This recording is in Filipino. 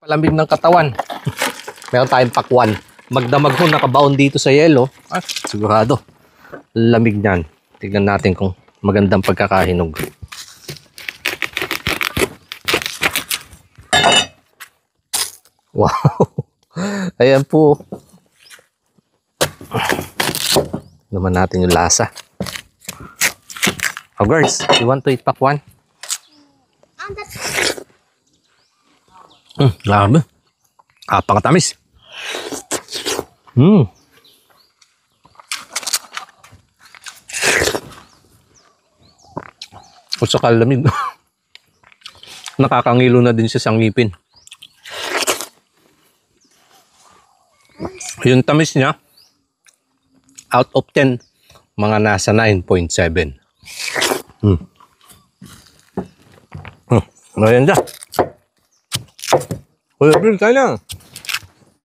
Palamig ng katawan. Meron tayong pakwan. Magdamag ho nakabaon dito sa yelo. Sigurado. Lamig niyan. Tignan natin kung magandang pagkakahinog. Wow. Ayan po. Naman natin yung lasa. Oh girls, you want to eat pakwan? Grabe. Pangatamis. O sa kalamig. Nakakangilo na din siya sa ngipin. Yung tamis niya, out of 10, mga nasa 9.7. Ayan dyan. Kuya Bill, tayo lang.